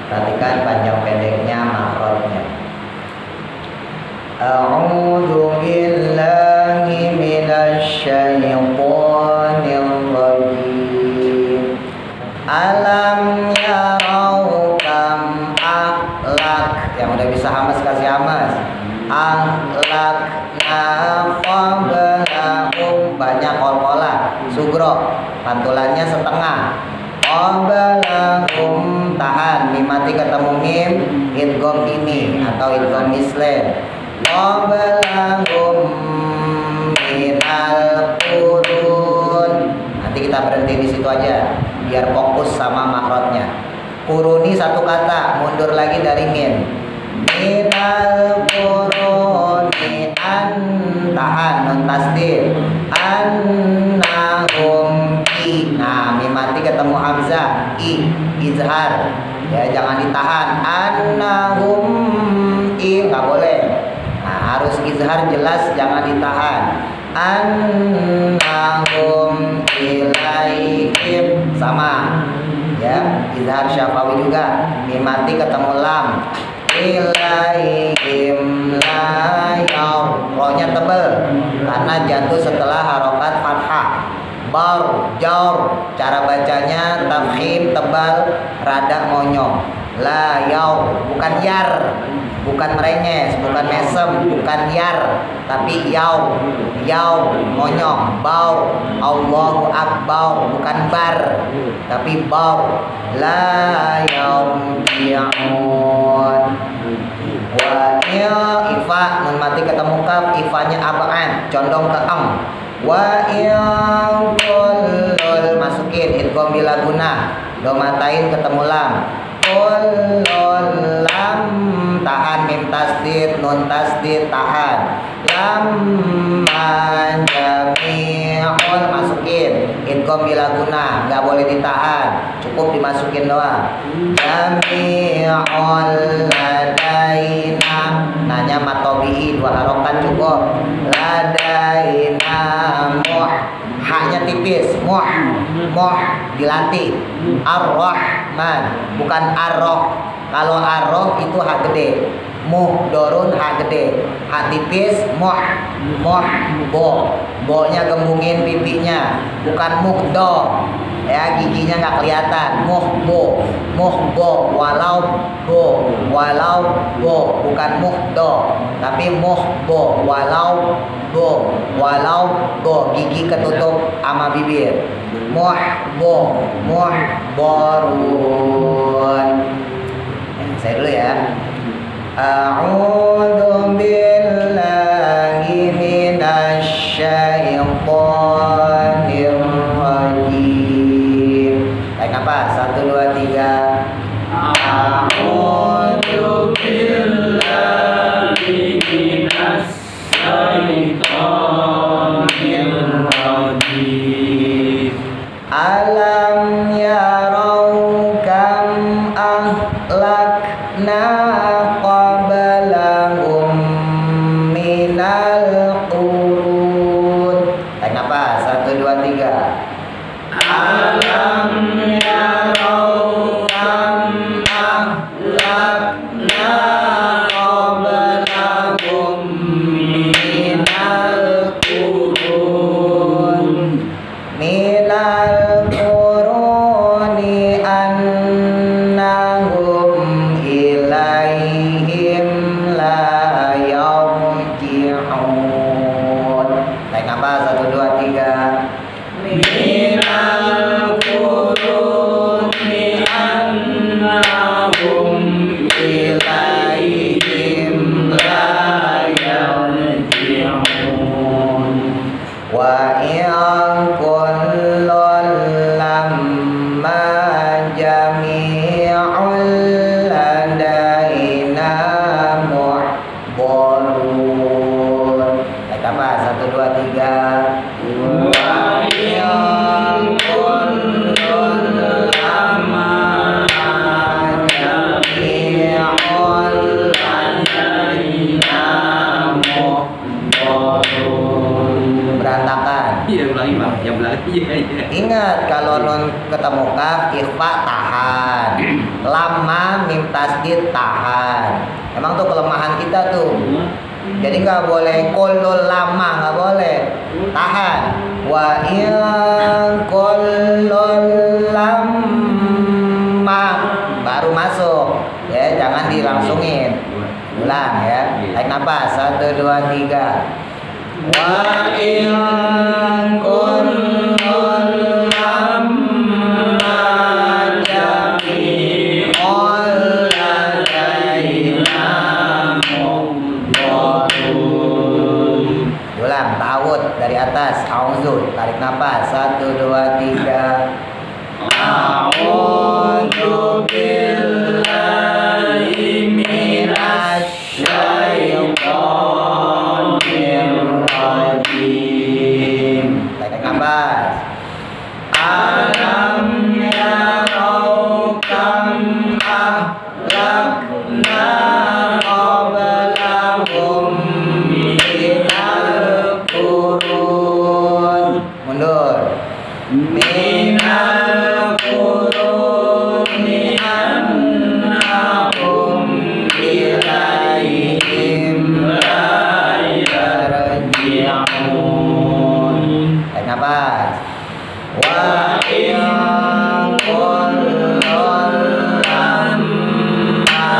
Perhatikan panjang pendeknya makhrajnya. A'udzu billahi minasy syaithanir rajim. Alam yarau kam ahlak. Yang udah bisa hamas kasih hamas. Ahlakna qablahum, banyak qol-qolah. Sugro, pantulannya setengah. Qablahum, tahan, mimati ketemu mim, idgham ini atau idgham mislen. Qablahum minal qurun. Nanti kita berhenti di situ aja biar fokus sama makhrajnya. Quruni satu kata, mundur lagi dari min. Minal quruni an, tahan, nun tasdid. Annahum i. Nah, mimati ketemu hamzah i, izhar. Ya, jangan ditahan. Annahum i, nggak boleh. Nah, harus izhar jelas, jangan ditahan. Annahum ilaihim, sama. Ya, izhar syafawi juga. Mimati ketemu lam. Ilaihim la yaw. Rohnya tebel karena jatuh setelah harokat fathah. Bar, jaur, cara bacanya tafkhim tebal, rada monyong. La yaw, bukan yar, bukan merenyes, bukan mesem, bukan yar, tapi yaw, yaw, monyong. Bau, Allahu akbar, bukan bar, tapi bau. La yaum bi'un. Wa ifa, nun mati ketemu kaf, ifanya ab'an, condong ke am. Wa kullul, masukin idgham bila guna, domatain ketemu lam. Kullul lam, tahan, mim tasdid, nun tasdid, tahan. Lamman jami'un, masukin idgham bila guna, nggak boleh ditahan, cukup dimasukin doang. Jami'un ladaina, nanya matobi'i, dua harokat cukup. Ladaina muh, haknya tipis, muh dilatih. Ar-Rahman, bukan ar-roh. Kalau ar-roh itu hak gede, muhdorun hak gede, hak tipis muh bo-nya gembungin pipinya, bukan muhdo. Ya, giginya nggak kelihatan. Muhbo, walau bo, bukan muhdo, tapi muhbo, walau bo, gigi ketutup sama bibir. Muhborun. Saya dulu ya. A'udzu billahi minasy syaithanir rajim. Tarik nafas, 1 2 3. A'udzu billahi minasy syaithanir rajim. Alam yarau kam ahlakna qablahum minal qurun. Tarik nafas, 1 2 3. Alam yarau kam ahlakna qablahum minal qurun. Minal quruni annahum ilaihim la yarji'un. Tarik nafas, 1 2 3. Minal quruni annahum ilaihim ketemu kaf ikhfa tahan. Lama mim tasdid tahan. Emang tuh kelemahan kita tuh. Jadi nggak boleh kolol lama, nggak boleh, tahan. Wa in kolol lama baru masuk, ya jangan dilangsungin. Ulang ya, tarik nafas 1 2 3. Wa in kolol lama jami'ol ladaina mughdarun. Ulang, ta'awud dari atas, auzu, tarik nafas 1 2 3. A'udzu billahi minasyaitonir rajim. Tarik nafas. Alam yarau kam ahlakna qablahum minal qurun. Mundur. Minal quruni annahum ilaihim la yarji'un. Tarik nafas. Wa in kullun lamma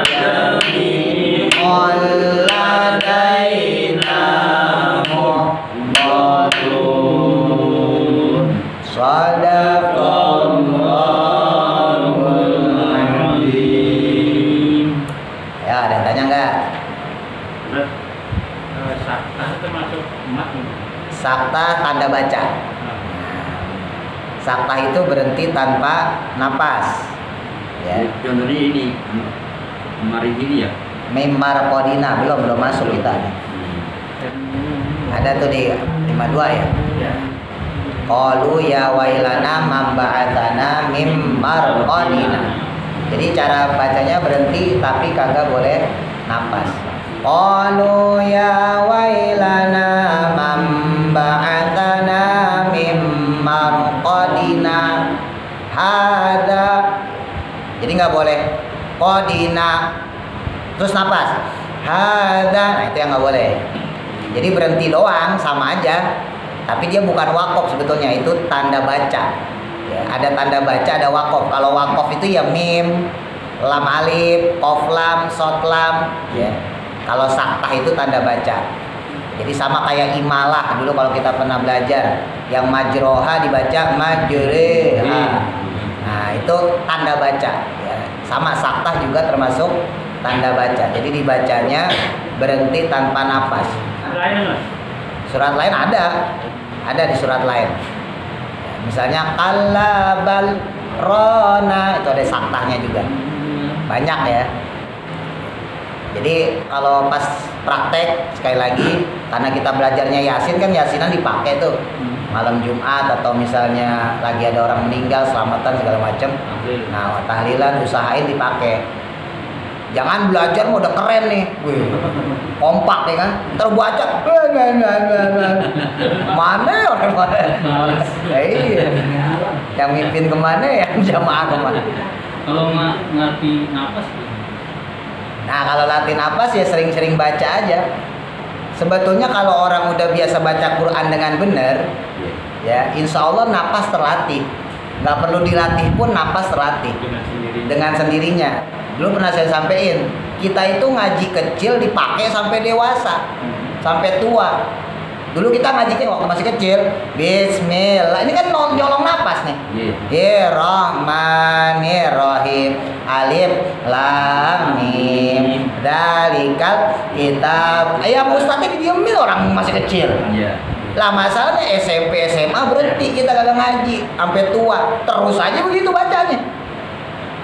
jami'un ladaina mughdarun. Shadaqallahul azim. Ya, ada yang tanya nggak? Sakta termasuk emat. Sakta tanda baca. Sakta itu berhenti tanpa napas. Ya. Contohnya ini, mari gini ya. Mimar kodina belum masuk kita. Ada tuh di 52 ya. Qalu ya wailana mamba'atana mimar kodina. Jadi cara bacanya berhenti tapi kagak boleh napas. Qalu ya wailana mamba'atana mimar kodina hada. Jadi nggak boleh kodina terus napas hada. Nah itu yang nggak boleh. Jadi berhenti doang sama aja. Tapi dia bukan wakof sebetulnya, itu tanda baca. Ya, ada tanda baca, ada wakof. Kalau wakof itu ya mim, lam alif, kof lam, sot lam. Ya. Kalau saktah itu tanda baca. Jadi sama kayak imalah dulu kalau kita pernah belajar, yang majroha dibaca majreha. Nah itu tanda baca. Ya. Sama saktah juga termasuk tanda baca. Jadi dibacanya berhenti tanpa nafas. Surat lain ada di surat lain. Misalnya kalabal rona itu ada saktahnya juga. Banyak ya. Jadi kalau pas praktek sekali lagi karena kita belajarnya Yasin kan Yasinan dipakai tuh malam Jumat atau misalnya lagi ada orang meninggal selamatan segala macam. Nah tahlilan usahain dipakai. Jangan belajar mau udah keren nih, wih, kompak ya kan, terbaca, mana orang mana, iya, yang mimpin kemana ya, jamaah kemana? Kalau ngerti napas, nah kalau latih napas ya sering-sering baca aja. Sebetulnya kalau orang udah biasa baca Quran dengan benar, ya insya Allah napas terlatih, nggak perlu dilatih pun napas terlatih dengan sendirinya. Dulu pernah saya sampein, kita itu ngaji kecil dipakai sampai dewasa, sampai tua. Dulu kita ngajinya waktu masih kecil, Bismillah. Ini kan nyolong napas nih. Bismillahirrahmanirrahim. Alif lam mim. Dzalikal kitab. Ayah ustadznya didiemin orang masih kecil. Lah masalahnya SMP SMA berhenti kita kagak ngaji sampai tua. Terus aja begitu bacanya.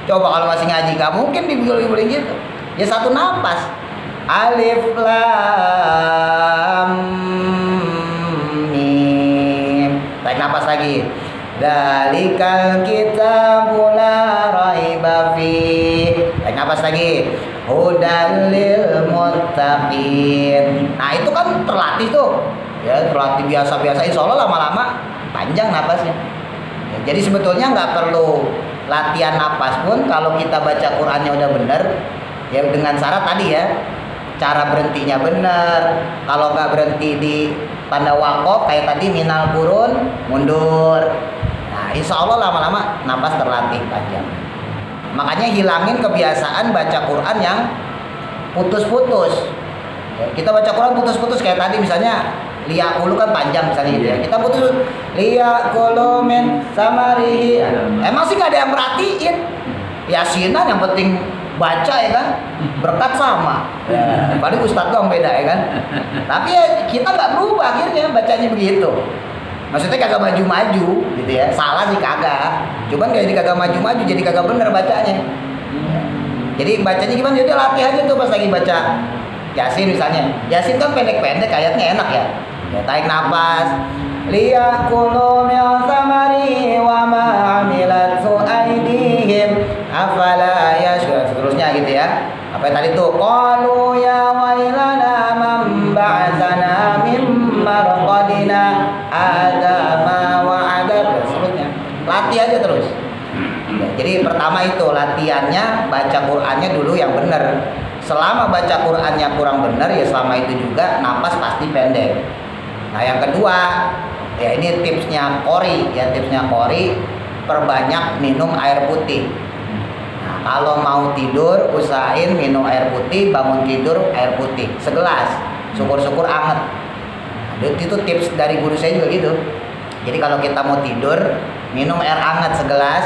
Coba kalau masih ngaji gak mungkin dibeli gitu. Ya satu napas. Alif lam mim. Tarik napas lagi. Dzalikal kitabu la raiba fi. Tarik napas lagi. Hudal lil muttaqin. Nah, itu kan terlatih tuh. Ya, terlatih biasa-biasa insya Allah lama-lama panjang napasnya. Ya, Jadi sebetulnya nggak perlu latihan napas pun kalau kita baca Qur'annya udah bener, ya dengan syarat tadi ya, cara berhentinya bener. Kalau nggak berhenti di tanda wakof kayak tadi minal kurun mundur. Nah, insya Allah lama-lama napas terlatih panjang. Makanya hilangin kebiasaan baca Quran yang putus-putus. Kita baca Quran putus-putus kayak tadi misalnya liyaqulu kan panjang misalnya gitu ya. Kita putus liyaqulu min samarihi. Emang sih nggak ada yang merhatiin. Yasinan yang penting baca ya kan, berkat sama. Paling ustadz doang beda ya kan. Tapi ya kita nggak berubah akhirnya bacanya begitu. Maksudnya kagak maju-maju gitu ya. Salah sih kagak. Cuman jadi kagak maju-maju, jadi kagak bener bacanya. Jadi bacanya gimana? Jadi latih aja tuh pas lagi baca Yasin misalnya. Yasin kan pendek-pendek, ayatnya enak ya. Ya tarik nafas. Liyaqulu min samari wa ma amilat su'aidihim afala yashkur. Seterusnya gitu ya. Apa yang tadi tuh? Qalu ya wailana man ba'atsana min marqadina ada ma wa'ada. Seterusnya. Latih aja terus. Ya, jadi pertama itu latihannya baca Qur'annya dulu yang benar. Selama baca Qur'annya kurang benar ya selama itu juga napas pasti pendek. Nah yang kedua ya ini tipsnya Qori ya, tipsnya Qori, perbanyak minum air putih. Nah, kalau mau tidur usahain minum air putih, bangun tidur air putih segelas, syukur-syukur anget. Nah, itu tips dari guru saya juga gitu. Jadi kalau kita mau tidur minum air hangat segelas,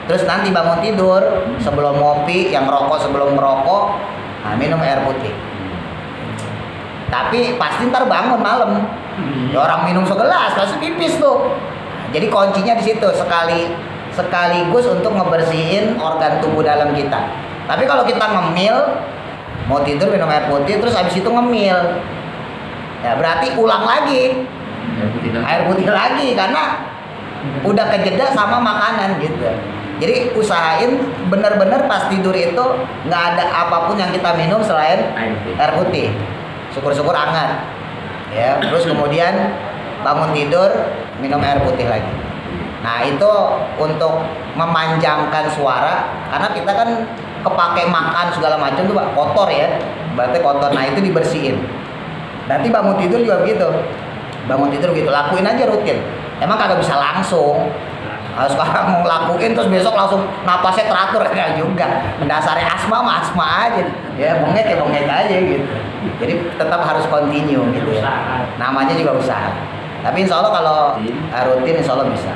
terus nanti bangun tidur sebelum ngopi, yang rokok sebelum merokok, nah, minum air putih. Tapi pasti ntar bangun malam. Ya, orang minum segelas pasti pipis tuh. Jadi kuncinya di situ, sekaligus untuk ngebersihin organ tubuh dalam kita. Tapi kalau kita ngemil, mau tidur minum air putih, terus habis itu ngemil, ya berarti ulang lagi air putih lagi karena udah kejeda sama makanan gitu. Jadi usahain bener-bener pas tidur itu nggak ada apapun yang kita minum selain air putih. Syukur-syukur hangat. Ya, terus kemudian bangun tidur minum air putih lagi. Nah itu untuk memanjangkan suara karena kita kan kepake makan segala macam tuh Pak, kotor ya, berarti kotor. Nah itu dibersihin. Nanti bangun tidur juga begitu. Bangun tidur gitu, lakuin aja rutin. Emang kagak bisa langsung. Nah, sekarang mau lakuin terus besok langsung napasnya teratur enggak juga. Mendasari asma mah asma aja. Ya bengek ya bengek aja gitu. Jadi tetap harus continue gitu ya. Namanya juga usaha. Tapi insya Allah kalau rutin insya Allah bisa.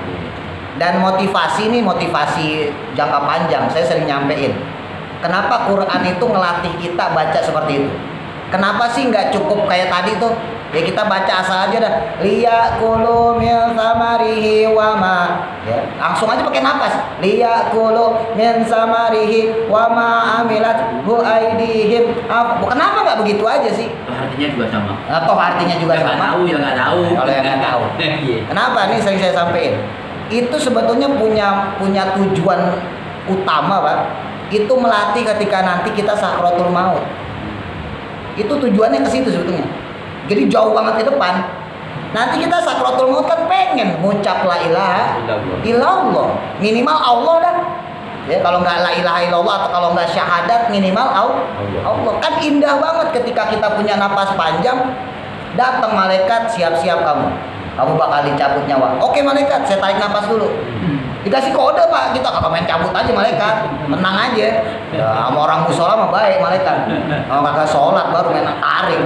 Dan motivasi nih, motivasi jangka panjang saya sering nyampein. Kenapa Quran itu ngelatih kita baca seperti itu? Kenapa sih nggak cukup kayak tadi tuh? Ya kita baca asal aja dah. Liyaqulu min samarihi wa ma. Ya, langsung aja pakai napas. Liyaqulu min samarihi wa ma amilat hu aidihim. Kenapa nggak begitu aja sih? Artinya juga sama. Atau artinya juga yang sama. Nggak tahu, yang nggak tahu. Kalau yang nggak tahu. Kenapa? Nih sering saya sampaikan. Itu sebetulnya punya tujuan utama, Pak. Itu melatih ketika nanti kita sakratul maut. Itu tujuannya ke situ sebetulnya. Jadi jauh banget ke depan. Nanti kita sakratul maut kan pengen ngucap la ilaha illallah. Minimal Allah dah. Ya kalau nggak la ilaha illallah atau kalau nggak syahadat minimal Allah. Kan indah banget ketika kita punya napas panjang. Datang malaikat, siap-siap kamu. Kamu bakal dicabut nyawa. Oke malaikat, saya tarik napas dulu. Dikasih kode Pak, kita kagak main cabut aja malaikat, tenang aja. Ya, sama orang musola mah baik malaikat. Kalau kagak sholat baru main tarik.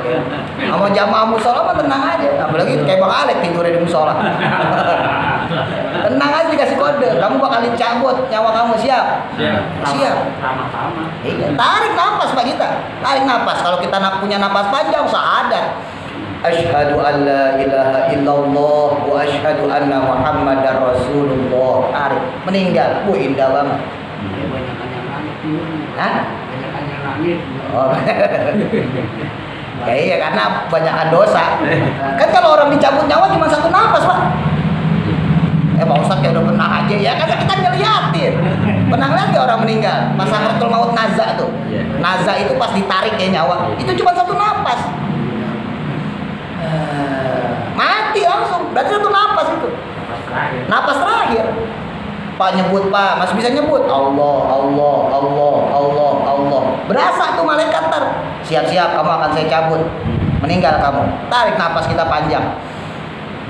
Sama jamaah musola mah tenang aja. Apalagi kayak Bang Alek tidur di musola. Tenang aja dikasih kode, kamu bakal dicabut nyawa kamu, siap? Siap. Sama-sama. Iya, tarik napas Pak kita. Tarik napas. Kalau kita punya napas panjang, syahadat. Asyhadu an la ilaha illallah wa asyhadu anna Muhammadar Rasulullah. Tarik, meninggal. Indah banget. Banyakan yang langit. Hah? Banyakan yang langit. Oh. Ya iya karena banyakan dosa. Kan kalau orang dicabut nyawa cuma satu napas, Pak. Pak Ustadz ya udah pernah aja ya, kan kita ngeliatin. Pernah ngeliat gak orang meninggal? Pas sakratul maut naza tuh. Naza itu pas ditarik ya nyawa. Itu cuma satu napas. Mati langsung, berarti satu napas itu. Pas terakhir. Napas terakhir. Pak nyebut, Pak, masih bisa nyebut Allah, Allah, Allah, Allah, Allah. Berasa tuh malaikat ntar. Siap-siap, kamu akan saya cabut. Meninggal kamu. Tarik napas kita panjang.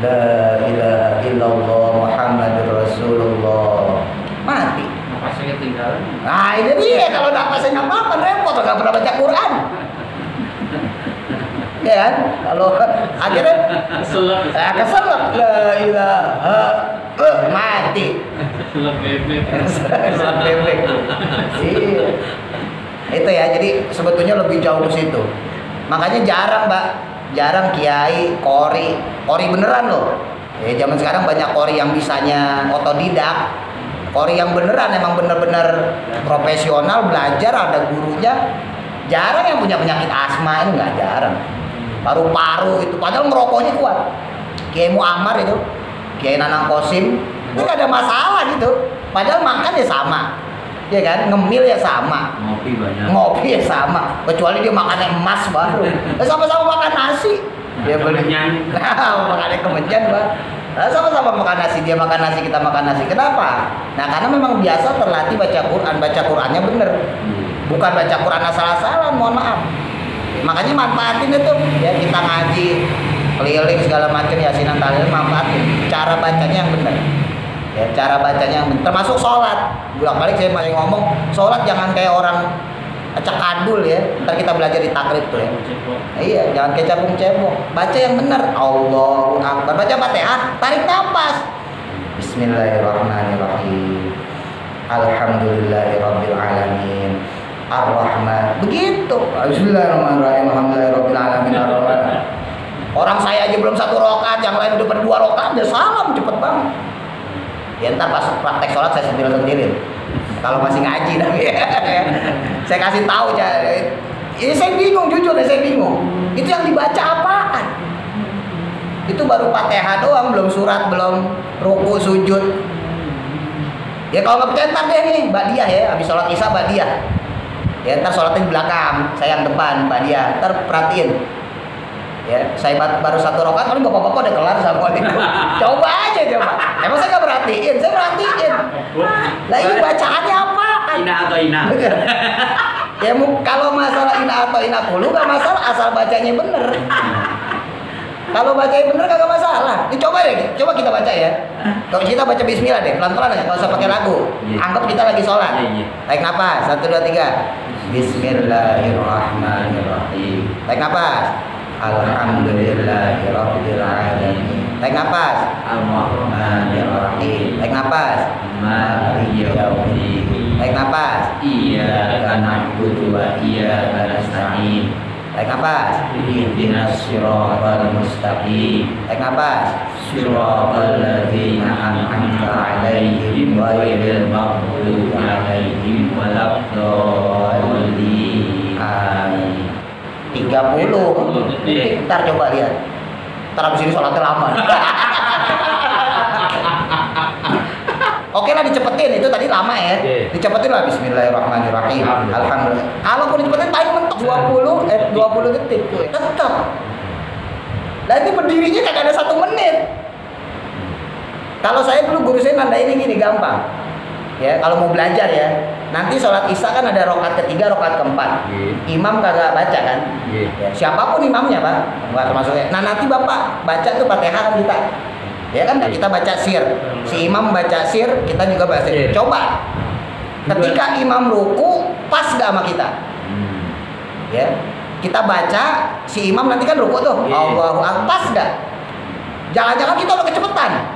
La ilaha illallah Muhammadur Rasulullah. Mati. Napasnya ketinggalan. Nah ini dia, kalau napasnya nggak apa-apa, repot, nggak pernah baca Quran. Ya kan? Kalau akhirnya keselak. La ilaha mati. Keselak bebek. Keselak bebek. Iya. Itu ya, jadi sebetulnya lebih jauh ke situ. Makanya jarang, Mbak. Jarang kiai, qori beneran loh. Ya zaman sekarang banyak qori yang bisanya otodidak. Qori yang beneran emang bener-bener profesional, belajar, ada gurunya. Jarang yang punya penyakit asma, itu nggak jarang. Paru-paru itu, padahal merokoknya kuat. Kiai Muammar itu, Kiai Nanang Kosim, itu nggak ada masalah gitu. Padahal makan ya sama, ya kan, ngemil ya sama, ngopi ya sama, kecuali dia makannya emas baru. Sama-sama makan nasi, dia Kemenyan. makannya kemenyan, Pak. Nah, sama-sama makan nasi, dia makan nasi, kita makan nasi. Kenapa? Nah, karena memang biasa terlatih baca Quran, baca Qurannya bener, bukan baca Quran asal-asalan, mohon maaf. Makanya manfaatin itu, ya kita ngaji, keliling segala macam, yasinan tahlil, manfaatin. Cara bacanya yang benar, ya cara bacanya yang benar. Termasuk sholat. Bolak-balik saya masih ngomong, sholat jangan kayak orang acak adul ya. Ntar kita belajar di takrib tuh ya. Iya, jangan kayak cabung-cebong. Baca yang benar. Allahu Akbar. Baca Fatihah, tarik nafas. Bismillahirrahmanirrahim. Alhamdulillahirabbil alamin. Ar-Rahman. Begitu. Bismillahirrahmanirrahim. Alhamdulillahirabbil alamin. Ar-Rahman. Orang saya aja belum 1 rakaat, yang lain udah 2 rakaat, dia salam cepet banget. Ya ntar pas praktek sholat saya sendiri. Kalau masih ngaji tapi saya kasih tahu aja. Ini saya bingung, jujur saya bingung. Itu yang dibaca apaan? Itu baru Fatihah doang, belum surat, belum ruku, sujud. Ya kalau nggak percaya ntar deh nih, badiah ya, habis sholat isya badiah. Ya ntar sholatnya di belakang, saya yang depan, badiah. Ntar perhatiin. Ya, saya baru 1 rakaat, kalau bapak-bapak udah kelar assalamualaikum. Coba aja coba. Emang saya nggak perhatiin, saya perhatiin. Lah ini bacaannya apa? Ina atau ina? Ya kalau masalah ina atau ina kulu nggak masalah, asal bacanya bener. Kalau bacanya bener kagak masalah. Ini coba ya, coba kita baca ya. Kalau kita baca Bismillah deh, pelan-pelan aja, nggak usah pakai lagu. Anggap kita lagi sholat. Tarik nafas, 1, 2, 3. Bismillahirrahmanirrahim. Tarik nafas. Alhamdulillahirabbil alamin. Tarik nafas. Ar-Rahmanir-Rahim. Tarik nafas. Maliki yaumiddin. Tarik nafas. Iyyaka na'budu wa iyyaka nasta'in. Tarik nafas. Ihdinas siratal mustaqim. Tarik nafas. Siratal ladzina an'amta 'alaihim ghairil maghdubi 'alaihim waladdallin. Amin. 30 detik. Ntar coba lihat. Ntar abis ini sholatnya lama. Oke lah dicepetin, itu tadi lama ya. Dicepetin lah Bismillahirrahmanirrahim. Alhamdulillah. Kalaupun dicepetin paling mentok 20 detik. Tetap. Lah ini berdirinya kagak ada 1 menit. Kalau saya dulu guru saya nanda ini gini gampang. Ya, kalau mau belajar ya. Nanti sholat isya kan ada rokaat ketiga, rokaat keempat. Imam kagak baca kan? Ya, siapapun imamnya Pak, nggak termasuknya. Nah nanti Bapak baca tuh Fatihah kan kita. Ya kan kita baca sir. Si imam baca sir, kita juga baca sir. Coba. Ketika imam ruku, pas gak sama kita? Ya. Kita baca, si imam nanti kan ruku tuh. Allahu Akbar, pas gak? Jangan-jangan kita udah kecepetan.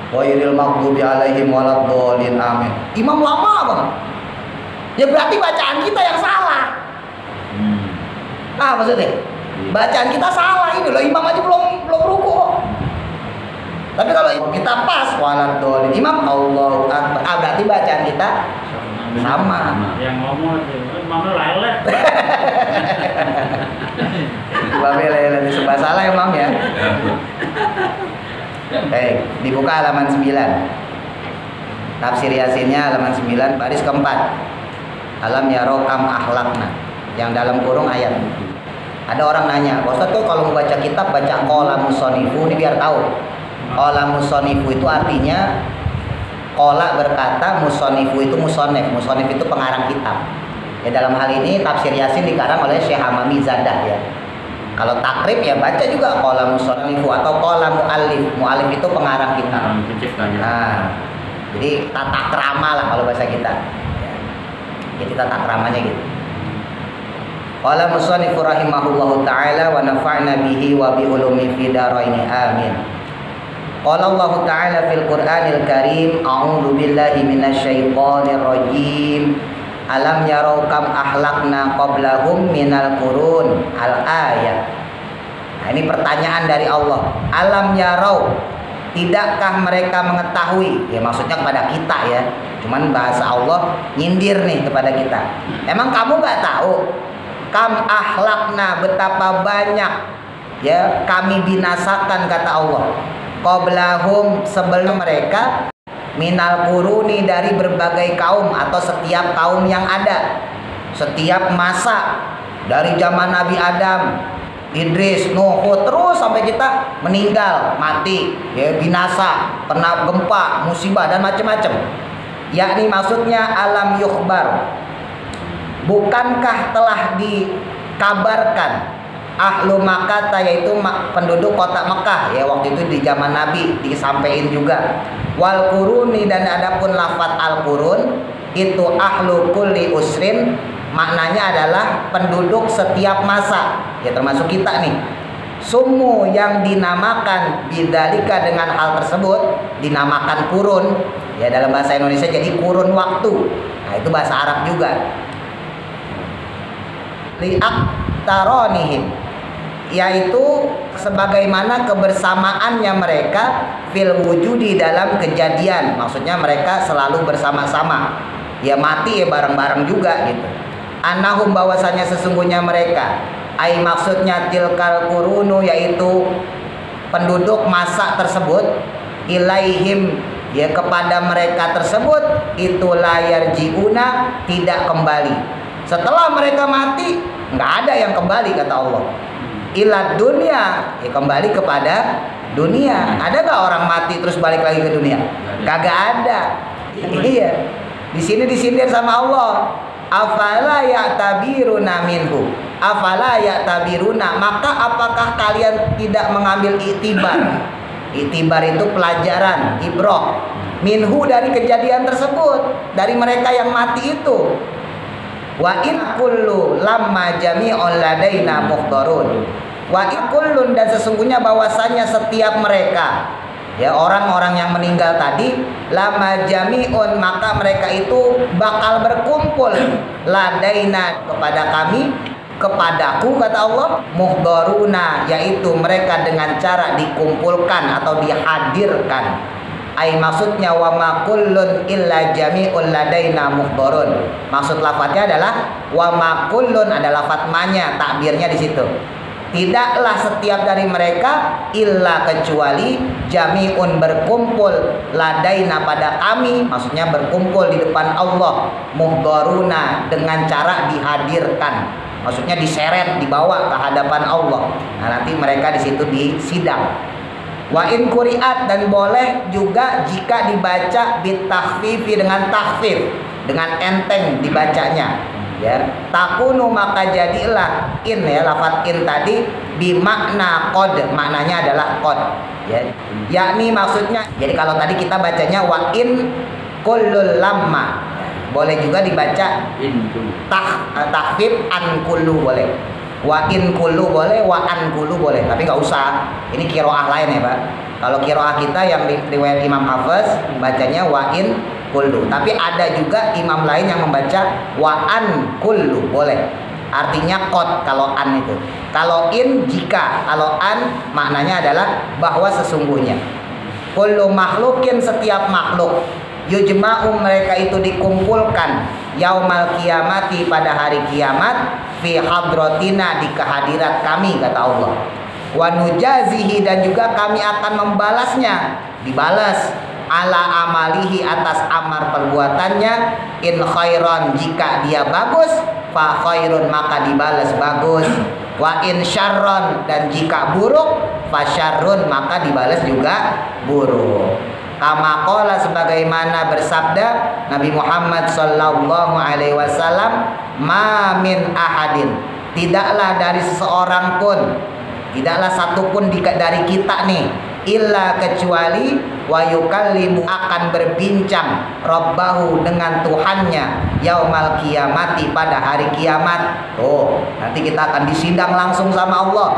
Ghairil maghdubi 'alaihim waladdallin. Amin. Imam lama banget. Ya berarti bacaan kita yang salah. Ah maksudnya? Bacaan kita salah ini loh, imam aja belum ruku kok. Tapi kalau kita pas waladdallin, imam Allahu Akbar, berarti bacaan kita sama. Yang ngomong imamnya lelet. Imamnya lelet, sebab salah emang ya. Baik, dibuka halaman 9. Tafsir Yasinnya halaman 9 baris keempat. Alam yaro kam akhlakna, yang dalam kurung ayat. Ada orang nanya, Ustaz tuh kalau mau baca kitab baca qala musonifu, ini biar tahu. Qala musonifu itu artinya, qala berkata, musonifu itu musonef. Musonef itu pengarang kitab. Ya dalam hal ini tafsir Yasin dikarang oleh Syekh Hamami Zadah ya. Kalau takrib ya baca juga qala musonifu atau qala muallif. Muallif itu pengarang kitab. Penciptanya. Nah, jadi tata krama lah kalau bahasa kita. Ya. Jadi tata kramanya gitu. Qala musanifu rahimahullahu ta'ala wa nafa'na bihi wa bi ulumi fid dharaini amin. Qala Allah ta'ala fil Qur'anil Karim, a'udzu billahi minasyaitonir rajim. Alam yarau kam ahlakna qablahum minal qurun al-ayat. Nah, ini pertanyaan dari Allah. Alam yarau, tidakkah mereka mengetahui? Ya maksudnya kepada kita ya. Cuman bahasa Allah nyindir nih kepada kita. Emang kamu nggak tahu? Kam ahlakna, betapa banyak ya kami binasakan kata Allah. Qablahum, sebelum mereka, minal quruni, dari berbagai kaum atau setiap kaum yang ada, setiap masa, dari zaman Nabi Adam, Idris, Nuh, terus sampai kita meninggal, mati, ya binasa, kena gempa, musibah dan macam-macam. Yakni maksudnya alam yukhbar, bukankah telah dikabarkan ahlu Makkah, yaitu penduduk kota Mekah ya waktu itu di zaman Nabi disampaikan juga, wal quruni, dan adapun lafaz al qurun itu ahlu kulli usrin, maknanya adalah penduduk setiap masa ya termasuk kita nih. Sumu, yang dinamakan bidzalika, dengan hal tersebut dinamakan kurun ya dalam bahasa Indonesia, jadi kurun waktu. Nah itu bahasa Arab juga. Li'aktaronihim, yaitu sebagaimana kebersamaannya mereka fil wujudi, dalam kejadian, maksudnya mereka selalu bersama-sama ya, mati ya bareng-bareng juga gitu. Annahum, bahwasanya sesungguhnya mereka, ai maksudnya tilkal qurunu, yaitu penduduk masa tersebut, ilaihim, ya kepada mereka tersebut, itu layar jiuna, tidak kembali. Setelah mereka mati, nggak ada yang kembali kata Allah. Ilad dunia, ya kembali kepada dunia. Ada nggak orang mati terus balik lagi ke dunia? Kagak ada. Iya. Di sini disindir sama Allah. Afala ya'tabiruna minhu. Afala ya'tabiruna, maka apakah kalian tidak mengambil iktibar? Iktibar itu pelajaran, ibrah. Minhu, dari kejadian tersebut, dari mereka yang mati itu. Wa in kullu lamma jami'un ladaina muhdarun. Wa in kullun, dan sesungguhnya bahwasanya setiap mereka ya orang-orang yang meninggal tadi, lama jami'un, maka mereka itu bakal berkumpul, ladaina, kepada kami, kepadaku kata Allah, muhdaruna, yaitu mereka dengan cara dikumpulkan atau dihadirkan. Ai maksudnya wa ma kullun illa jami'ul ladaina muhdarun. Maksud lafadznya adalah wa ma kullun, ada lafadz manya, takbirnya di situ. Tidaklah setiap dari mereka, illa kecuali, jami'un berkumpul, ladaina pada kami, maksudnya berkumpul di depan Allah, muhdaruna, dengan cara dihadirkan. Maksudnya diseret, dibawa ke hadapan Allah. Nah, nanti mereka di situ disidang. Wa in quri'at, dan boleh juga jika dibaca bitakhfifi, dengan takhfif, dengan enteng dibacanya ya. Takunu, maka jadilah in ya, lafaz in tadi bimakna qad, maknanya adalah qad ya. Yakni maksudnya, jadi kalau tadi kita bacanya wa in kullul lamma, boleh juga dibaca takhfif an kullu, boleh. Wa in kullu boleh, wa an kullu boleh, tapi nggak usah. Ini qiraah lain ya Pak. Kalau qiraah kita yang riwayat Imam Hafiz bacanya wa in kullu, tapi ada juga imam lain yang membaca wa an kullu, boleh. Artinya qad kalau an itu. Kalau in jika, kalau an maknanya adalah bahwa sesungguhnya. Kullu makhlukin, setiap makhluk, yujma'u, mereka itu dikumpulkan, yaumal kiamati, pada hari kiamat, fi hadratina, di kehadirat kami kata Allah. Wa nujazihi, dan juga kami akan membalasnya, dibalas, ala amalihi, atas amal perbuatannya, in khairan, jika dia bagus, fa khairun, maka dibalas bagus, Wa in syarron, dan jika buruk, fasyarrun, maka dibalas juga buruk. Kama qala, sebagaimana bersabda Nabi Muhammad sallallahu alaihi wasallam, ma min ahadin, tidaklah dari seseorang pun, tidaklah satu pun dari kita nih, illa kecuali wa yukallimu, akan berbincang rabbahu, dengan Tuhannya, yaumal kiamati, pada hari kiamat. Tuh, nanti kita akan disidang langsung sama Allah.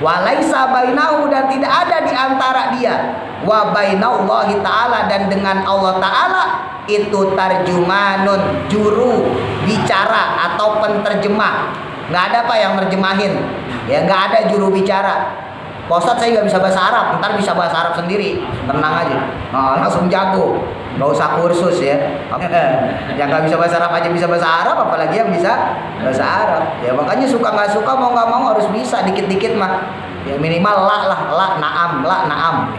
Walaisa bainahu, dan tidak ada di antara dia, wa bainaullahi ta'ala, dan dengan Allah ta'ala itu tarjumanun, juru bicara atau penterjemah. Nggak ada Pak yang nerjemahin, ya, nggak ada juru bicara. Pak Ustadz, saya nggak bisa bahasa Arab, ntar bisa bahasa Arab sendiri, tenang aja, nah, langsung jago, nggak usah kursus ya. Yang nggak bisa bahasa Arab aja bisa bahasa Arab, apalagi yang bisa bahasa Arab. Ya makanya suka nggak suka, mau nggak mau harus bisa dikit-dikit mah. Ya minimal la naam.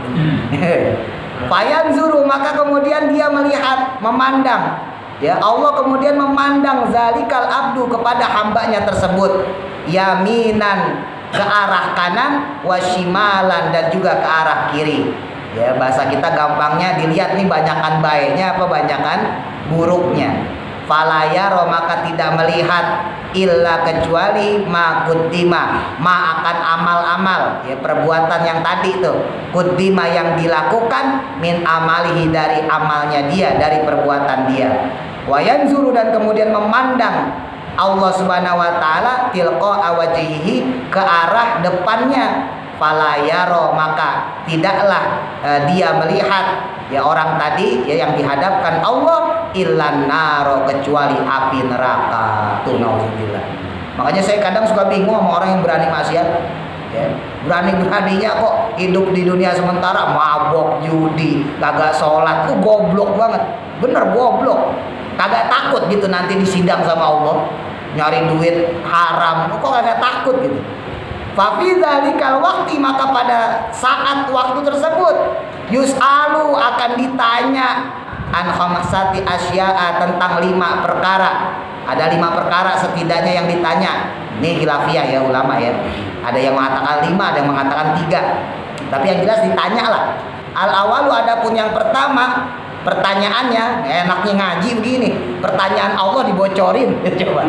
Fayanzuru, maka kemudian dia melihat, memandang. Ya Allah kemudian memandang zalikal abdu, kepada hambanya tersebut, yaminan, ke arah kanan, washimalan, dan juga ke arah kiri. Ya bahasa kita gampangnya dilihat nih, banyakan baiknya apa banyakan buruknya. Falayaro, maka tidak melihat, illa kecuali ma kuddima, ma akan amal-amal, ya perbuatan yang tadi tuh, kuddima yang dilakukan, min amalihi, dari amalnya dia, dari perbuatan dia. Wayanzuru, dan kemudian memandang Allah subhanahu wa ta'ala, tilqa wajhihi, ke arah depannya. Falayaro, maka tidaklah dia melihat, ya orang tadi ya yang dihadapkan Allah, illan naro, kecuali api neraka. Tuh nauzubillah. Makanya saya kadang suka bingung sama orang yang berani maksiat, ya. Berani-beraninya kok hidup di dunia sementara, mabok, judi, kagak sholat, tuh goblok banget. Bener goblok. Kagak takut gitu nanti disidang sama Allah, nyari duit haram, kok kagak takut gitu. Fa fi dzalikal waqti, maka pada saat waktu tersebut, yus'alu, akan ditanya, an khamsati asya'a, tentang 5 perkara. Ada 5 perkara setidaknya yang ditanya. Ini khilafiyah ya ulama ya. Ada yang mengatakan 5, ada yang mengatakan 3. Tapi yang jelas ditanya lah. Al awalu, adapun yang pertama, pertanyaannya enaknya ngaji begini, pertanyaan Allah dibocorin. Coba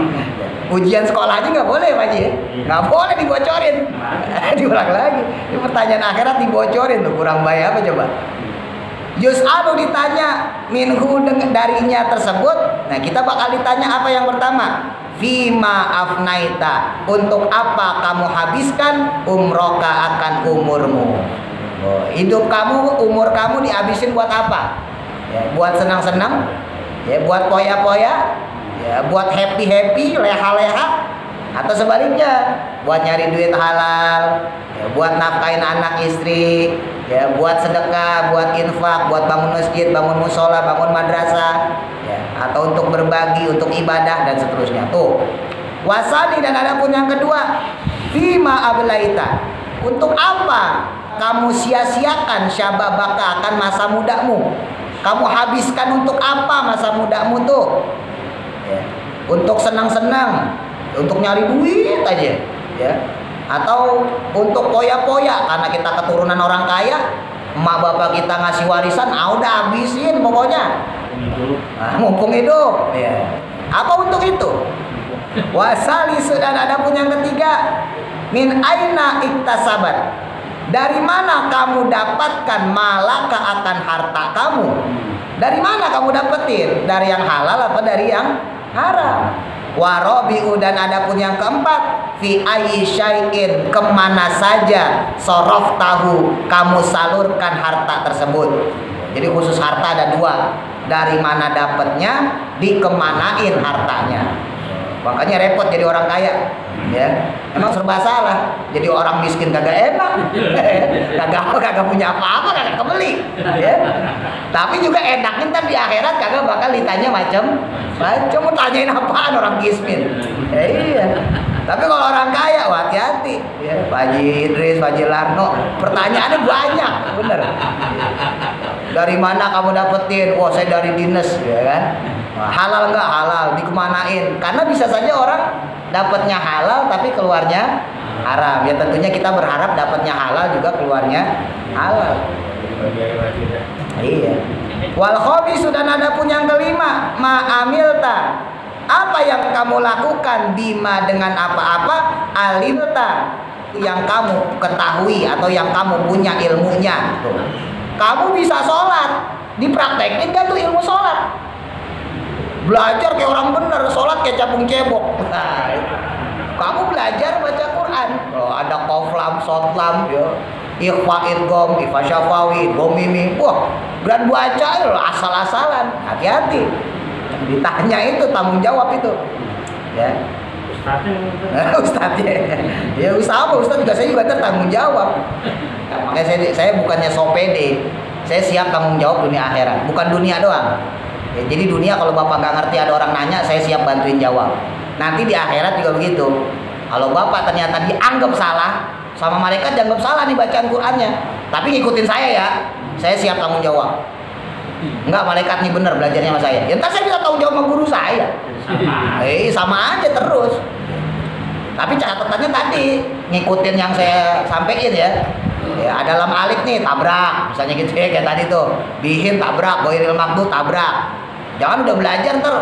ujian sekolah aja nggak boleh Pak Haji, nggak boleh dibocorin. Diulang lagi, ini pertanyaan akhirat dibocorin tuh, kurang baik apa coba. Yus'alu, ditanya, minhu, darinya tersebut. Nah kita bakal ditanya apa yang pertama, fima afnaita, untuk apa kamu habiskan umroka, akan umurmu. Hidup kamu, umur kamu dihabisin buat apa? Ya, buat senang-senang, ya, buat poya-poya, ya, buat happy-happy, leha-leha, atau sebaliknya buat nyari duit halal, ya, buat nafkahin anak istri, ya, buat sedekah, buat infak, buat bangun masjid, bangun musola, bangun madrasah, ya, atau untuk berbagi, untuk ibadah dan seterusnya. Tuh. Wasani, dan adapun yang kedua, fima ablaita, untuk apa kamu sia-siakan syababaka, akan masa mudamu. Kamu habiskan untuk apa masa mudamu tuh? Ya. Untuk senang-senang, untuk nyari duit aja, ya. Atau untuk poya-poya, karena kita keturunan orang kaya, emak bapak kita ngasih warisan, udah habisin pokoknya. Mumpung hidup, ya. Apa untuk itu? Wasalis, dan adapun yang ketiga, min aina iktasabat, dari mana kamu dapatkan malaka, akan harta kamu. Dari mana kamu dapetin? Dari yang halal apa dari yang haram? Warobiu, dan adapun yang keempat, fi ayyi syai'in, kemana saja, sorof tahu, kamu salurkan harta tersebut. Jadi khusus harta ada 2, dari mana dapatnya, dikemanain hartanya. Makanya repot jadi orang kaya, ya. Emang serba salah. Jadi orang miskin kagak enak, kagak punya apa-apa, kagak kebeli, ya. Tapi juga enaknya ntar di akhirat kagak bakal ditanya macam mau tanyain apaan orang miskin. Ya, iya. Tapi kalau orang kaya, wah hati-hati, ya. Pak Haji Idris, Pak Haji Larno, pertanyaannya banyak, bener. Dari mana kamu dapetin? Wah, saya dari dinas, ya kan. Halal nggak halal, dikemanain? Karena bisa saja orang dapatnya halal tapi keluarnya haram. Ya tentunya kita berharap dapatnya halal juga keluarnya halal. Iya. Wal khabisu, dan adapun yang kelima, ma'amilta, apa yang kamu lakukan, bima dengan apa-apa, alimta, yang kamu ketahui atau yang kamu punya ilmunya. Tuh. Kamu bisa sholat, dipraktekin kan tuh ilmu sholat. Belajar kayak orang bener, sholat kayak capung cebok. Nah, itu. Kamu belajar baca Quran. Oh, ada qaflam, sotlam, ya. Ikhfa, idgham, ifa syafawi, domimi. Wah, beran baca asal-asalan. Hati-hati. Ditanya itu tanggung jawab itu. Ya. Ustadznya. Ya usaha Ustadz juga, saya juga tanggung jawab. Makanya saya bukannya so pede. Saya siap tanggung jawab dunia akhirat, bukan dunia doang. Ya, jadi dunia kalau Bapak nggak ngerti ada orang nanya, saya siap bantuin jawab. Nanti di akhirat juga begitu. Kalau Bapak ternyata dianggap salah, sama malaikat dianggap salah nih bacaan Qurannya, tapi ngikutin saya ya, saya siap tanggung jawab. Enggak, malaikat nih bener belajarnya sama saya. Ya ntar saya bisa tanggung jawab sama guru saya. Sama aja terus. Tapi catatannya tadi ngikutin yang saya sampaikan ya. Ya, ada lam alik nih tabrak, misalnya gitu ya, kayak tadi tuh. Bihin tabrak, ghairil maghdub tabrak. Jangan udah belajar ntar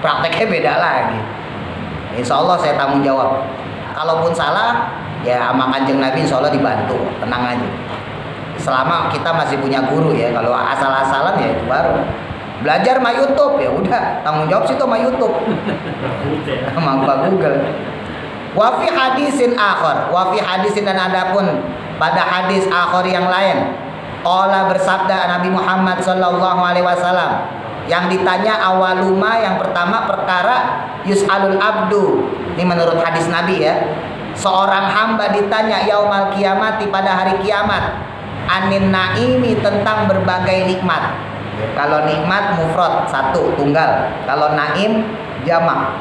prakteknya beda lagi. Insya Allah saya tanggung jawab. Kalaupun salah, ya sama Kanjeng Nabi insya Allah dibantu, tenang aja. Selama kita masih punya guru ya, kalau asal-asalan ya itu baru. Belajar sama YouTube ya udah, tanggung jawab situ sama YouTube. Sama Google. Wa fi hadisin akhar, wa fi hadisin, dan adapun pada hadis akhir yang lain, qala bersabda Nabi Muhammad sallallahu alaihi wasallam, yang ditanya awaluma, yang pertama perkara yus'alul abdu. Ini menurut hadis Nabi ya. Seorang hamba ditanya yaumal kiamati, pada hari kiamat, anin naimi, tentang berbagai nikmat. Kalau nikmat mufrad satu tunggal, kalau naim jamak.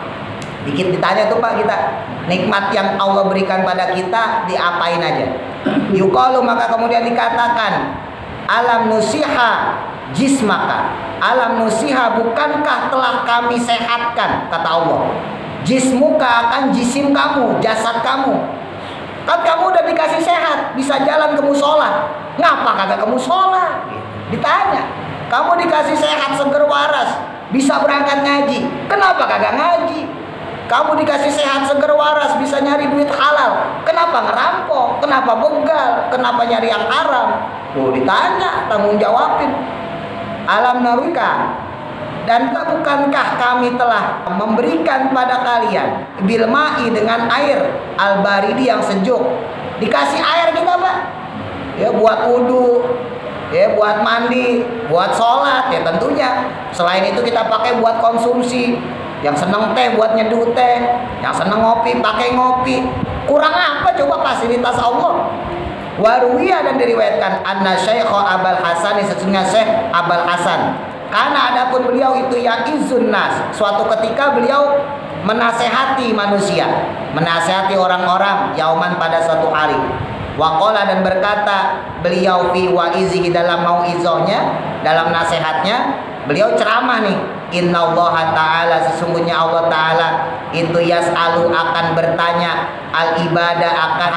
Dikit ditanya tuh Pak kita, nikmat yang Allah berikan pada kita diapain aja? Yuqalu, maka kemudian dikatakan, alam nusiha jismaka, alam nusiha, bukankah telah kami sehatkan, kata Allah, jismuka, akan jisim kamu, jasad kamu. Kan kamu udah dikasih sehat, bisa jalan ke musola, ngapa kagak ke musola? Ditanya. Kamu dikasih sehat, seger waras, bisa berangkat ngaji, kenapa kagak ngaji? Kamu dikasih sehat, seger waras, bisa nyari duit halal, kenapa ngerampok? Kenapa begal? Kenapa nyari yang haram? Tuh ditanya, tanggung jawabin. Alam narwika, dan bukankah kami telah memberikan pada kalian bilma'i, dengan air, al-baridi, yang sejuk. Dikasih air kita Pak, ya buat wudu, ya buat mandi, buat sholat, ya tentunya. Selain itu kita pakai buat konsumsi. Yang seneng teh buat nyeduh teh, yang seneng ngopi pakai ngopi. Kurang apa coba fasilitas Allah? Waruwiya, dan diriwayatkan anna Syekh Abul Hasan, sesungguhnya Syekh Abul Hasan, karena adapun beliau itu yaizun nas, suatu ketika beliau menasehati manusia, menasehati orang-orang, yauman, pada suatu hari. Waqala, dan berkata beliau fi waizihi, dalam mauizahnya, dalam nasihatnya, beliau ceramah nih. Innallaha ta'ala, sesungguhnya Allah ta'ala itu yas'alu, akan bertanya, al ibadah, akan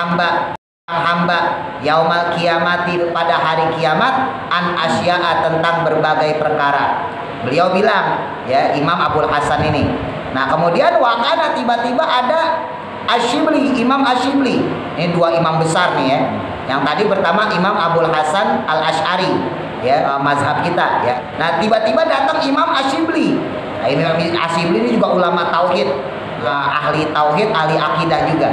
hamba yaumal kiamati, pada hari kiamat, an asya'a, tentang berbagai perkara. Beliau bilang ya, Imam Abul Hasan ini. Nah kemudian wakana, tiba-tiba ada Asyibli, Imam Asyibli. Ini dua imam besar nih ya. Yang tadi pertama Imam Abul Hasan Al-Asy'ari, ya, mazhab kita ya. Nah tiba-tiba datang Imam Asyibli. Nah, Imam Asyibli ini juga ulama tauhid, ahli tauhid, ahli akidah juga.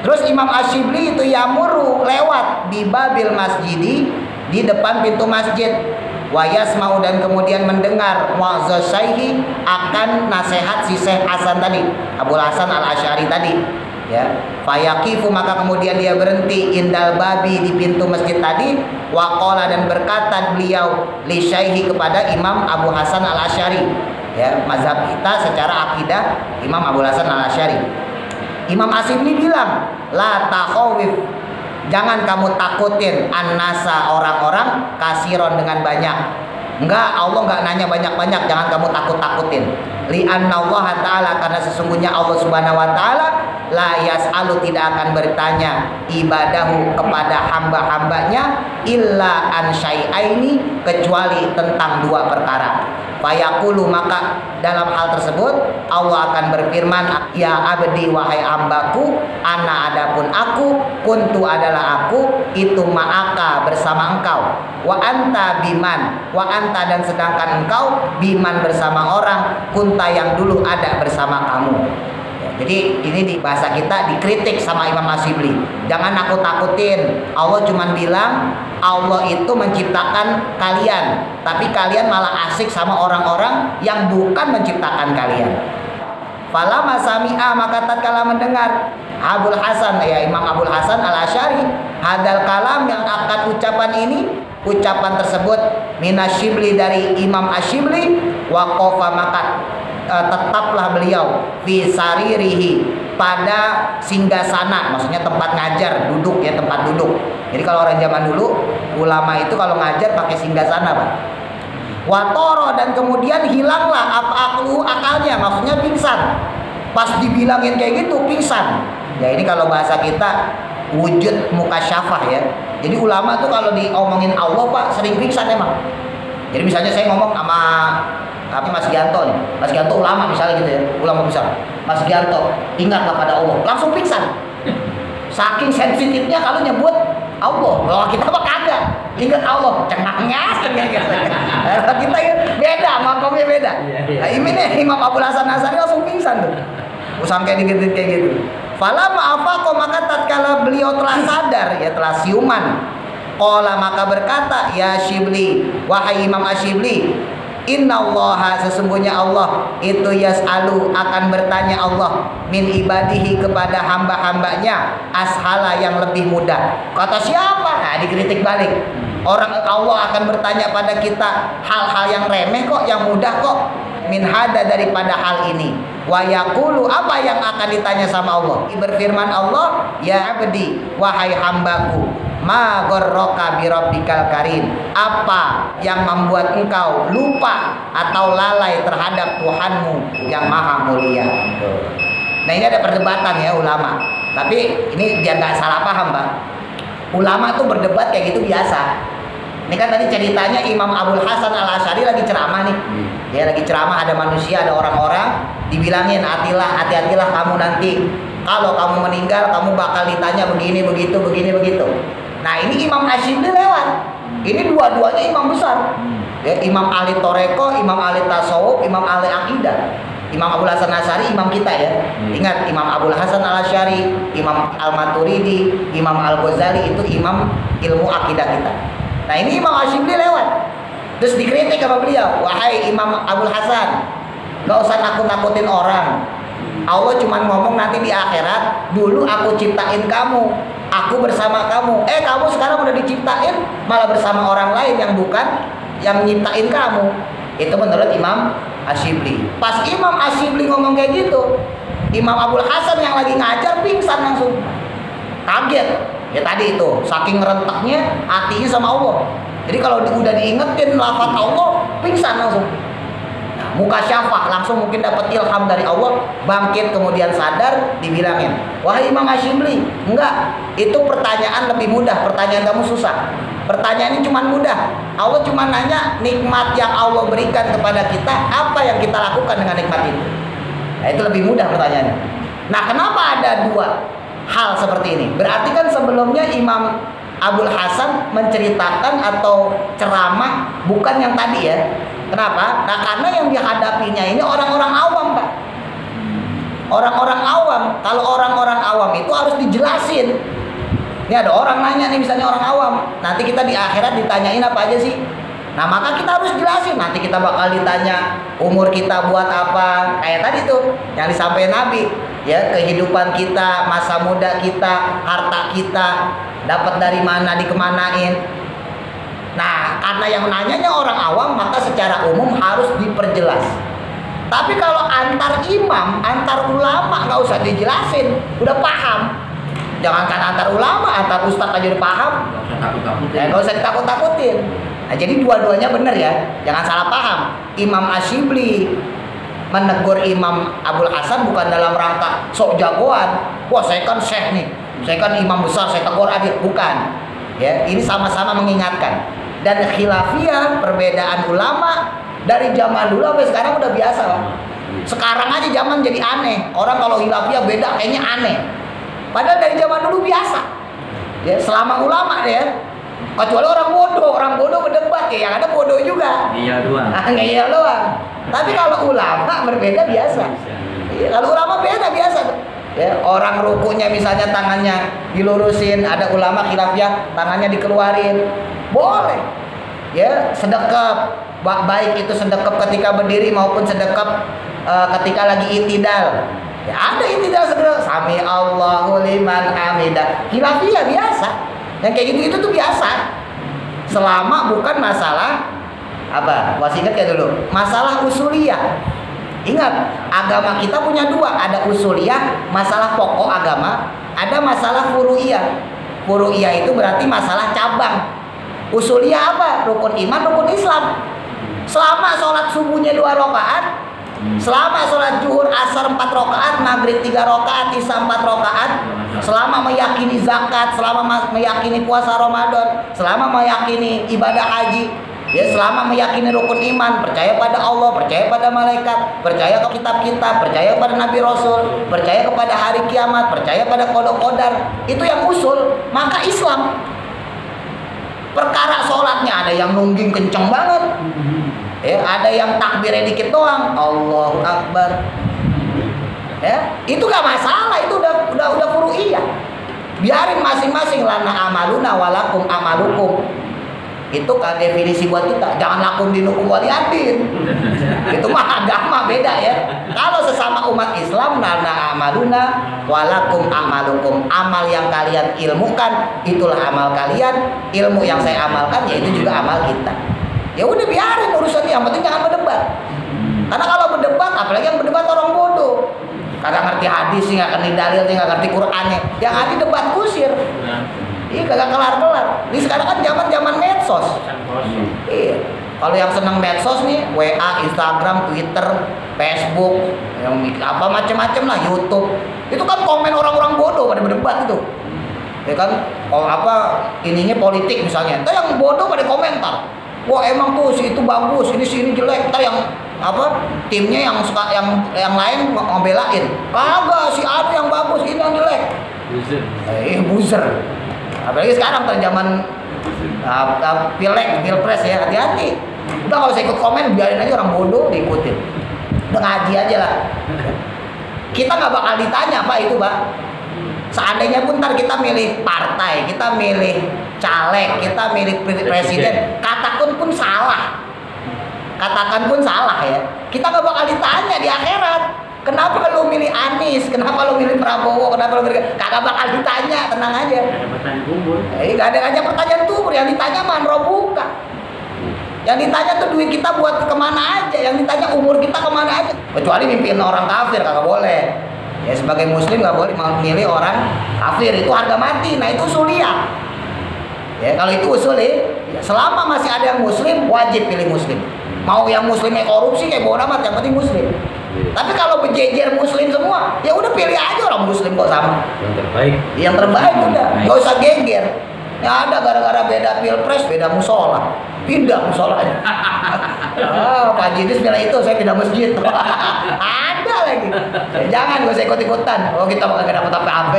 Terus Imam Asyibli itu yamuru, lewat di babil masjidi, di depan pintu masjid. Wayas mau, dan kemudian mendengar wa'zaz syaihi, akan nasihat si Syekh Hasan tadi, Abul Hasan Al-Asy'ari tadi ya. Fayaqifu, maka kemudian dia berhenti, indal babi, di pintu masjid tadi. Waqala, dan berkata beliau li syaihi, kepada Imam Abu Hasan Al-Asy'ari ya, mazhab kita secara akidah Imam Abu Hasan Al-Asy'ari. Imam Asyibli bilang, la takhawif, jangan kamu takutin, an-nasa, orang-orang, kasiron, dengan banyak. Enggak, Allah enggak nanya banyak-banyak, jangan kamu takut-takutin. Li'anna Allah Ta'ala, karena sesungguhnya Allah Subhanahu wa taala la yas'alu, tidak akan bertanya ibadahu kepada hamba-hambanya illa an syai'aini, kecuali tentang dua perkara. Fayaqulu, maka dalam hal tersebut Allah akan berfirman, ya abdi, wahai hambaku, ana adapun aku, kuntu adalah aku, itu ma'aka bersama engkau, wa anta biman, wa anta dan sedangkan engkau biman bersama orang, kunta yang dulu ada bersama kamu. Jadi ini di bahasa kita dikritik sama Imam Asyibli. Jangan nakut-takutin. Allah cuman bilang Allah itu menciptakan kalian, tapi kalian malah asik sama orang-orang yang bukan menciptakan kalian. Falamma sami'a, maka tatkala mendengar Abul Hasan, ya Imam Abul Hasan Al-Asy'ari, hadal kalam, yang akan ucapan ini, ucapan tersebut minasyibli, dari Imam Asyibli, waqafa, maka tetaplah beliau fi saririhi, pada singgasana, maksudnya tempat ngajar, duduk ya, tempat duduk. Jadi kalau orang zaman dulu ulama itu kalau ngajar pakai singgasana, Pak. Watoro, dan kemudian hilanglah apa akalnya, maksudnya pingsan. Pas dibilangin kayak gitu pingsan. Ya ini kalau bahasa kita wujud mukasyafah ya. Jadi ulama tuh kalau diomongin Allah, Pak, sering pingsan emang. Jadi misalnya saya ngomong sama Mas Gianto nih, Mas Gianto ulama misalnya gitu ya, ulama besar. Mas Gianto, ingatlah pada Allah, langsung pingsan. Saking sensitifnya kalau nyebut Allah. Kalau kita mah kagak, ingat Allah, cengangnya gitu. Kita beda, makomnya beda. Nah, ini nih Imam Abul Hasan Asy'ari langsung pingsan tuh. Sampai digigit kayak gitu. Fala ma'afaqa, maka tatkala beliau telah sadar, ya telah siuman. Qala, maka berkata, ya Syibli, wahai Imam Asyibli, innallaha, sesungguhnya Allah itu yas'alu, akan bertanya Allah min ibadihi, kepada hamba-hambanya, ashala, yang lebih mudah. Kata siapa? Nah, dikritik balik. Orang Allah akan bertanya pada kita hal-hal yang remeh kok, yang mudah kok. Min hada, daripada hal ini. Wa yaqulu, apa yang akan ditanya sama Allah? Berfirman Allah, ya abdi, wahai hambaku, ma gharraka bi rabbikal karim, apa yang membuat engkau lupa atau lalai terhadap Tuhanmu yang maha mulia. Nah ini ada perdebatan ya ulama, tapi ini biar nggak salah paham, Pak. Ulama tuh berdebat kayak gitu biasa. Ini kan tadi ceritanya Imam Abul Hasan Al-Asy'ari lagi ceramah nih. Ya lagi ceramah, ada manusia, ada orang-orang, dibilangin hati-hatilah kamu nanti. Kalau kamu meninggal, kamu bakal ditanya begini begitu, begini begitu. Nah ini Imam Asyibli lewat. Ini dua-duanya imam besar. Ya, imam ahli toreko, imam ahli tasawuf, imam ahli akidah. Imam Abul Hasan Asy'ari imam kita ya. Ingat, Imam Abul Hasan Al-Asy'ari, Imam Al-Maturidi, Imam Al-Ghazali itu imam ilmu akidah kita. Nah ini Imam Asyibli lewat. Terus dikritik sama beliau, wahai Imam Abul Hasan, gak usah nakut-nakutin orang. Allah cuma ngomong nanti di akhirat, dulu aku ciptain kamu, aku bersama kamu. Kamu sekarang udah diciptain malah bersama orang lain yang bukan yang nyiptain kamu. Itu menurut Imam Asyibli. Pas Imam Asyibli ngomong kayak gitu, Imam Abul Hasan yang lagi ngajar pingsan langsung. Kaget. Ya tadi itu, saking rentaknya hatinya sama Allah. Jadi kalau udah diingetin lafaz Allah, pingsan langsung. Nah, mukasyafah, langsung mungkin dapat ilham dari Allah, bangkit kemudian sadar, dibilangin, wahai Imam Asyibli, enggak, itu pertanyaan lebih mudah, pertanyaan kamu susah. Pertanyaan ini cuma mudah. Allah cuma nanya nikmat yang Allah berikan kepada kita, apa yang kita lakukan dengan nikmat itu. Nah, itu lebih mudah pertanyaannya. Nah, kenapa ada dua hal seperti ini? Berarti kan sebelumnya Imam Abul Hasan menceritakan atau ceramah bukan yang tadi ya. Kenapa? Nah karena yang dihadapinya ini orang-orang awam, Pak. Orang-orang awam. Kalau orang-orang awam itu harus dijelasin. Ini ada orang nanya nih, misalnya orang awam, nanti kita di akhirat ditanyain apa aja sih? Nah maka kita harus jelasin. Nanti kita bakal ditanya umur kita buat apa, kayak tadi tuh yang disampaikan Nabi, ya, kehidupan kita, masa muda kita, harta kita dapat dari mana, dikemanain. Nah karena yang nanyanya orang awam, maka secara umum harus diperjelas. Tapi kalau antar imam, antar ulama nggak usah dijelasin, udah paham. Jangankan antar ulama, antar ustadz aja udah paham. Nggak usah ditakut-takutin. Nah Nah, jadi dua-duanya benar ya, jangan salah paham. Imam Asyibli menegur Imam Abul Hasan bukan dalam rangka sok jagoan. Wah, saya kan syekh nih, saya kan imam besar, saya tegur aja. Bukan. Ya, ini sama-sama mengingatkan. Dan khilafiyah, perbedaan ulama dari zaman dulu sampai sekarang udah biasa lah. Sekarang aja zaman jadi aneh. Orang kalau khilafiyah beda kayaknya aneh. Padahal dari zaman dulu biasa. Ya, selama ulama ya. Kecuali orang bodoh berdebat ya, yang ada bodoh juga. Iya doang. Iya doang. Tapi kalau ulama berbeda biasa. Ya, kalau ulama beda biasa tuh. Ya, orang rukunya misalnya tangannya dilurusin, ada ulama khilafiyah tangannya dikeluarin. Boleh. Ya, sedekap. Baik itu sedekap ketika berdiri maupun sedekap ketika lagi itidal. Ya, ada itidal sedekap. Sami Allahu liman hamidah. Khilafiyah biasa. Yang kayak gitu itu tuh biasa. Selama bukan masalah apa? Masih ingat ya dulu? Masalah usuliyah. Ingat, agama kita punya dua, ada usuliyah, masalah pokok agama, ada masalah furu'iyah. Furu'iyah itu berarti masalah cabang. Usuliyah apa? Rukun iman, rukun Islam. Selama sholat subuhnya 2 rakaat, selama sholat zuhur asar 4 rakaat, maghrib 3 rakaat, isya 4 rakaat, selama meyakini zakat, selama meyakini puasa Ramadan, selama meyakini ibadah haji, ya, selama meyakini rukun iman, percaya pada Allah, percaya pada malaikat, percaya ke kitab-kitab, percaya pada nabi rasul, percaya kepada hari kiamat, percaya pada qada qadar, itu yang usul. Maka Islam perkara sholatnya ada yang nungging kenceng banget, ya, ada yang takbirnya dikit doang, Allahu Akbar, ya, itu gak masalah, itu udah furu'iyah. Biarin masing-masing, lana amaluna walakum amalukum. Itu kan definisi buat kita. Jangan lakum dinukum waliyadin. Itu mah agama beda ya. Kalau sesama umat Islam, lana amaluna walakum amalukum. Amal yang kalian ilmukan, itulah amal kalian. Ilmu yang saya amalkan, yaitu juga amal kita. Ya udah biarin urusannya, yang penting jangan berdebat. Karena kalau berdebat, apalagi yang berdebat orang bodoh, kagak ngerti hadis sih, nggak ngerti dalil sih, nggak ngerti Qur'annya, yang ada debat kusir. Iya, kagak kelar-kelar. Ini sekarang kan zaman medsos. Iya. Kalau yang senang medsos nih, WA, Instagram, Twitter, Facebook, yang apa macam-macam lah, YouTube. Itu kan komen orang-orang bodoh pada berdebat itu. Ya kan, kalau apa ininya politik misalnya. Entar yang bodoh pada komentar. Wah, emang tuh si itu bagus, ini si ini jelek. Entar yang apa timnya yang suka yang lain ngebelain. Kagak, si ada yang bagus, ini yang jelek. Buzzer. Apalagi sekarang kan zaman pilpres ya, hati-hati. Udah nggak usah ikut komen, biarin aja orang bodoh diikutin. Udah ngaji aja lah. Kita nggak bakal ditanya Pak itu Pak. Seandainya pun ntar kita milih partai, kita milih caleg, kita milih presiden, katakan pun salah ya. Kita nggak bakal ditanya di akhirat. Kenapa lu milih Anies? Kenapa lu milih Prabowo? Kenapa lu milih? Kagak bakal ditanya, tenang aja. Ada pertanyaan kubur. Gak ada aja pertanyaan kubur. Yang ditanya manro buka. Yang ditanya tuh duit kita buat kemana aja. Yang ditanya umur kita kemana aja. Kecuali mimpiin orang kafir, kagak boleh. Ya sebagai muslim gak boleh memilih orang kafir. Itu harga mati. Nah itu usuliyah. Ya kalau itu usuliyah, selama masih ada yang muslim, wajib pilih muslim. Mau yang muslimnya korupsi kayak bodo amat, yang penting muslim. Tapi kalau berjejer muslim semua, ya udah pilih aja orang muslim kok sama. Yang terbaik udah, nggak usah geger. Ya ada gara-gara beda pilpres, beda musola, pindah musolanya. Pak Jidis bilang itu saya pindah masjid. Ada lagi. Ya, jangan gak usah ikut-ikutan. Oh kita bakal dapat apa-apa.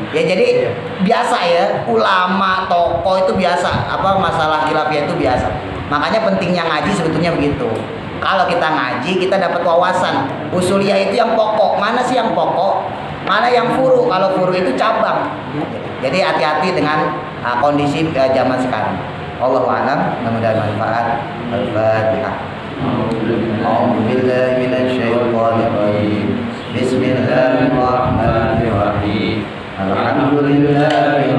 Ya jadi biasa ya, ulama, tokoh itu biasa. Apa masalah khilafiyah itu biasa. Makanya pentingnya ngaji sebetulnya begitu. Kalau kita ngaji, kita dapat wawasan. Usuliyah itu yang pokok. Mana sih yang pokok? Mana yang furu? Kalau furu itu cabang. Jadi hati-hati dengan kondisi zaman sekarang. Allahu a'lam. Mudah-mudahan manfaat. Al-Fatihah. A'udzubillahi minasyaitonir rajim. Bismillahirrahmanirrahim. Alhamdulillahirabbil